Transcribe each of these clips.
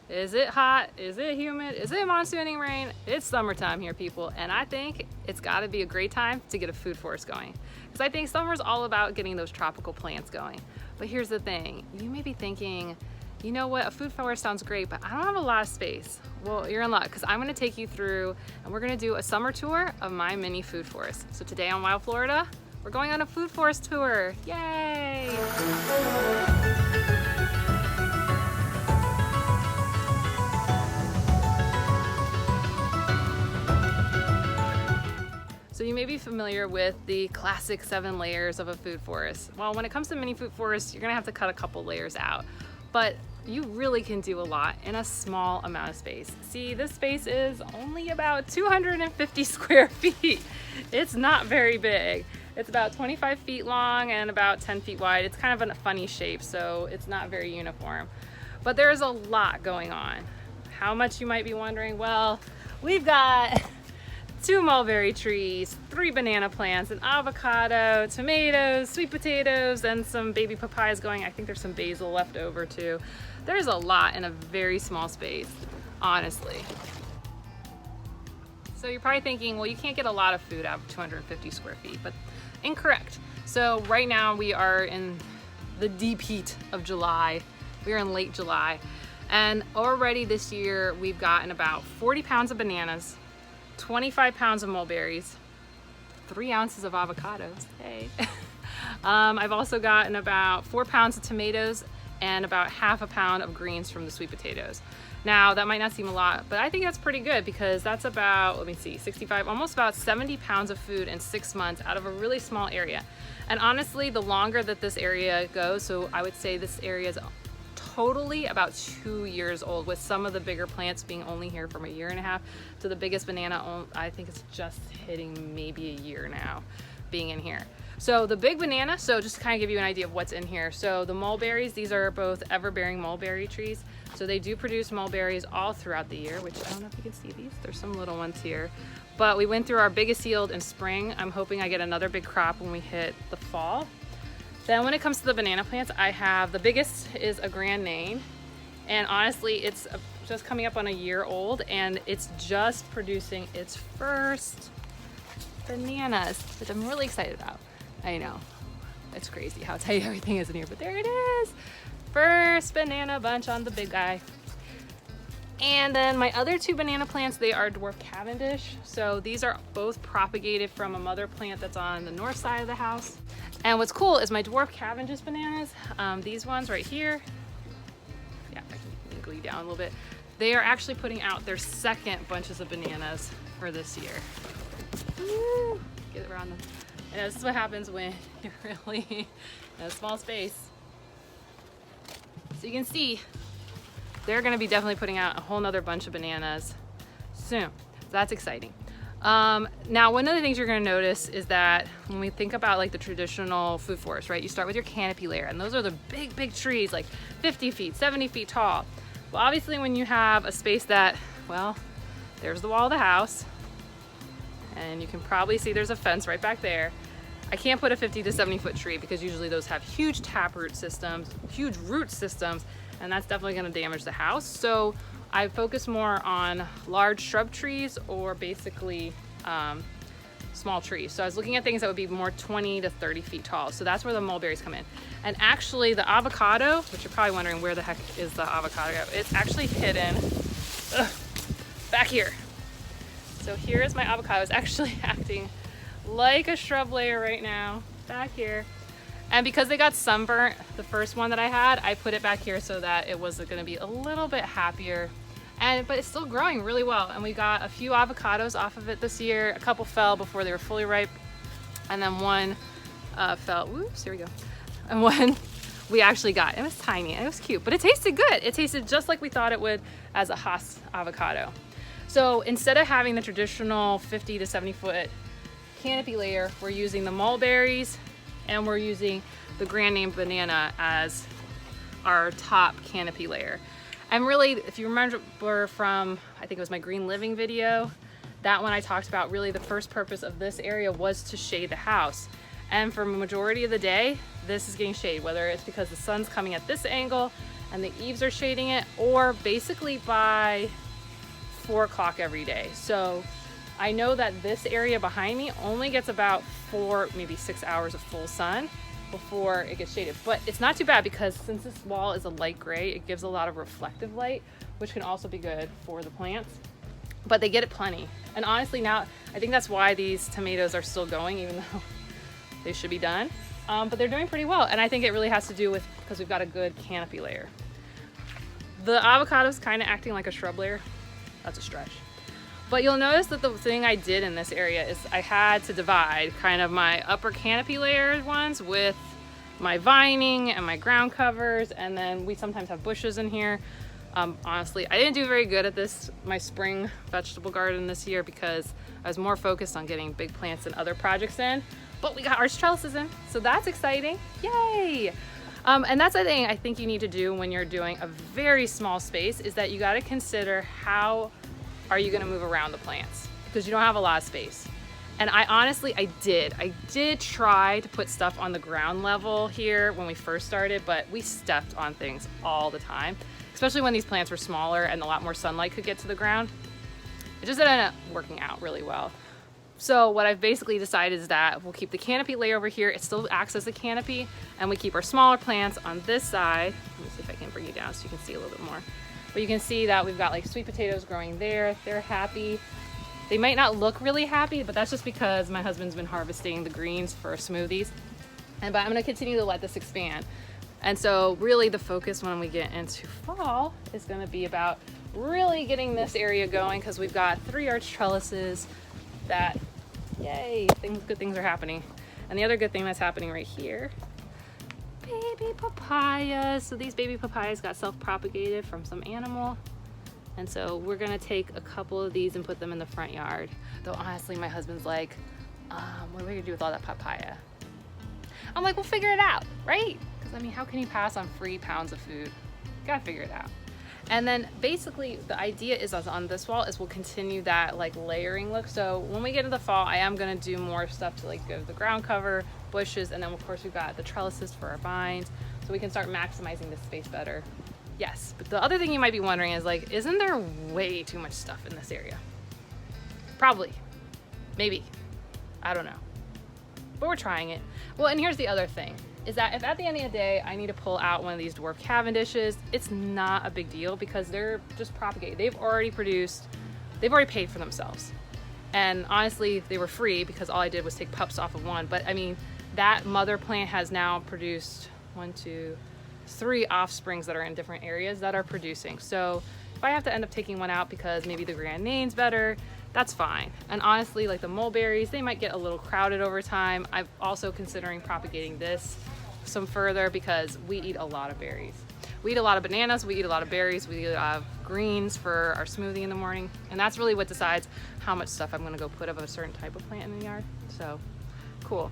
Is it hot? Is it humid? Is it monsooning rain? It's summertime here, people, and I think it's got to be a great time to get a food forest going, because I think summer's all about getting those tropical plants going. But here's the thing, you may be thinking, you know what, a food forest sounds great, but I don't have a lot of space. Well, you're in luck, because I'm going to take you through, and we're going to do a summer tour of my mini food forest. So today on Wild Florida, we're going on a food forest tour. Yay! So you may be familiar with the classic 7 layers of a food forest. Well, when it comes to mini food forests, you're gonna have to cut a couple layers out, but you really can do a lot in a small amount of space. See, this space is only about 250 square feet. It's not very big. It's about 25 feet long and about 10 feet wide. It's kind of a funny shape, so it's not very uniform. But there's a lot going on. How much, you might be wondering? Well, we've got 2 mulberry trees, 3 banana plants, an avocado, tomatoes, sweet potatoes, and some baby papayas going. I think there's some basil left over too. There's a lot in a very small space, honestly. So you're probably thinking, well, you can't get a lot of food out of 250 square feet, but incorrect. So right now we are in the deep heat of July. We are in late July, and already this year we've gotten about 40 pounds of bananas, 25 pounds of mulberries, 3 ounces of avocados, hey. I've also gotten about 4 pounds of tomatoes and about half a pound of greens from the sweet potatoes. Now that might not seem a lot, but I think that's pretty good, because that's about, let me see, 65, almost about 70 pounds of food in 6 months out of a really small area. And honestly, the longer that this area goes, so I would say this area is totally about 2 years old, with some of the bigger plants being only here from 1.5 years. So the biggest banana, I think it's just hitting maybe a year now being in here. So the big banana, so just to kind of give you an idea of what's in here. So the mulberries, these are both ever-bearing mulberry trees. So they do produce mulberries all throughout the year, which I don't know if you can see these. There's some little ones here. But we went through our biggest yield in spring. I'm hoping I get another big crop when we hit the fall. Then when it comes to the banana plants, I have, the biggest is a Grand Name. And honestly, it's just coming up on 1 year old, and it's just producing its first bananas, which I'm really excited about. I know, it's crazy how tight everything is in here, but there it is. First banana bunch on the big guy. And then my other 2 banana plants, they are dwarf Cavendish. So these are both propagated from a mother plant that's on the north side of the house. And what's cool is my dwarf Cavendish bananas, these ones right here, yeah, I can go you down a little bit. They are actually putting out their 2nd bunches of bananas for this year. Woo! Get it around them. And this is what happens when you're really in a small space. So you can see, they're gonna be definitely putting out a whole nother bunch of bananas soon. So that's exciting. Now, one of the things you're gonna notice is that when we think about like the traditional food forest, right? You start with your canopy layer, and those are the big, big trees, like 50 feet, 70 feet tall. Well, obviously when you have a space that, well, there's the wall of the house, and you can probably see there's a fence right back there. I can't put a 50 to 70 foot tree, because usually those have huge taproot systems, huge root systems, and that's definitely gonna damage the house. So I focus more on large shrub trees, or basically small trees. So I was looking at things that would be more 20 to 30 feet tall. So that's where the mulberries come in. And actually the avocado, which you're probably wondering where the heck is the avocado, it's actually hidden back here. So here's my avocado. It's actually acting like a shrub layer right now, back here. And because they got sunburnt, the first one that I had, I put it back here so that it was gonna be a little bit happier. But it's still growing really well. And we got a few avocados off of it this year. A couple fell before they were fully ripe. And then one fell, whoops, here we go. And one we actually got. It was tiny, it was cute, but it tasted good. It tasted just like we thought it would as a Haas avocado. So instead of having the traditional 50 to 70 foot canopy layer, we're using the mulberries, and we're using the Grand Name banana as our top canopy layer. And really, if you remember from, I think it was my Green Living video, that one I talked about really the first purpose of this area was to shade the house. And for a majority of the day, this is getting shade, whether it's because the sun's coming at this angle and the eaves are shading it, or basically by 4 o'clock every day. So I know that this area behind me only gets about 4, maybe 6 hours of full sun before it gets shaded. But it's not too bad because since this wall is a light gray, it gives a lot of reflective light, which can also be good for the plants. But they get it plenty. And honestly now, I think that's why these tomatoes are still going, even though they should be done. But they're doing pretty well. And I think it really has to do with, because we've got a good canopy layer. The avocado's kind of acting like a shrub layer. That's a stretch. But you'll notice that the thing I did in this area is I had to divide kind of my upper canopy layer ones with my vining and my ground covers, and then we sometimes have bushes in here. Honestly, I didn't do very good at this, my spring vegetable garden this year, because I was more focused on getting big plants and other projects in, but we got arch trellises in, so that's exciting. Yay! And that's the thing I think you need to do when you're doing a very small space, is that you got to consider how are you going to move around the plants, because you don't have a lot of space. And I did try to put stuff on the ground level here when we first started, but we stepped on things all the time, especially when these plants were smaller and a lot more sunlight could get to the ground. It just didn't end up working out really well. So what I've basically decided is that we'll keep the canopy layer over here. It still acts as a canopy, and we keep our smaller plants on this side. Let me see if I can bring you down so you can see a little bit more. But you can see that we've got like sweet potatoes growing there. They're happy. They might not look really happy, but that's just because my husband's been harvesting the greens for smoothies. But I'm gonna continue to let this expand. And so really the focus when we get into fall is gonna be about really getting this area going, because we've got 3 arch trellises that, yay, good things are happening. And the other good thing that's happening right here, baby papayas. So these baby papayas got self-propagated from some animal. And so we're gonna take a couple of these and put them in the front yard. Though honestly, my husband's like, what are we gonna do with all that papaya? I'm like, we'll figure it out, right? Because I mean, how can you pass on free pounds of food? Gotta figure it out. And then basically the idea is on this wall is we'll continue that like layering look. So when we get into the fall, I am gonna do more stuff to like give the ground cover, bushes, and then of course we've got the trellises for our vines, so we can start maximizing this space better. Yes, but the other thing you might be wondering is like, isn't there way too much stuff in this area? Probably, maybe, I don't know, but we're trying it. Well, and here's the other thing, is that if at the end of the day I need to pull out one of these dwarf Cavendishes, it's not a big deal because they're just propagated. They've already produced, they've already paid for themselves. And honestly, they were free because all I did was take pups off of one. But I mean, that mother plant has now produced 1, 2, 3 offsprings that are in different areas that are producing. So if I have to end up taking one out because maybe the Grand Nain's better, that's fine. And honestly, like the mulberries, they might get a little crowded over time. I'm also considering propagating this some further because we eat a lot of berries. We eat a lot of bananas, we eat a lot of berries, we eat a lot of greens for our smoothie in the morning. And that's really what decides how much stuff I'm gonna go put of a certain type of plant in the yard. So, cool.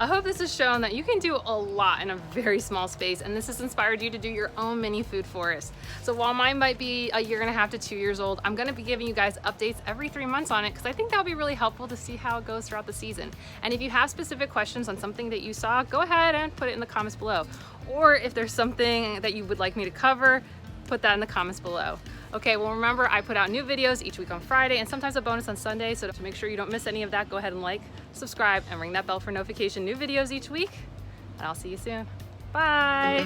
I hope this has shown that you can do a lot in a very small space, and this has inspired you to do your own mini food forest. So while mine might be 1.5 to 2 years old, I'm gonna be giving you guys updates every 3 months on it because I think that'll be really helpful to see how it goes throughout the season. And if you have specific questions on something that you saw, go ahead and put it in the comments below. Or if there's something that you would like me to cover, put that in the comments below. Okay, well remember, I put out new videos each week on Friday and sometimes a bonus on Sunday, so to make sure you don't miss any of that, go ahead and like, subscribe, and ring that bell for notification. New videos each week, and I'll see you soon. Bye!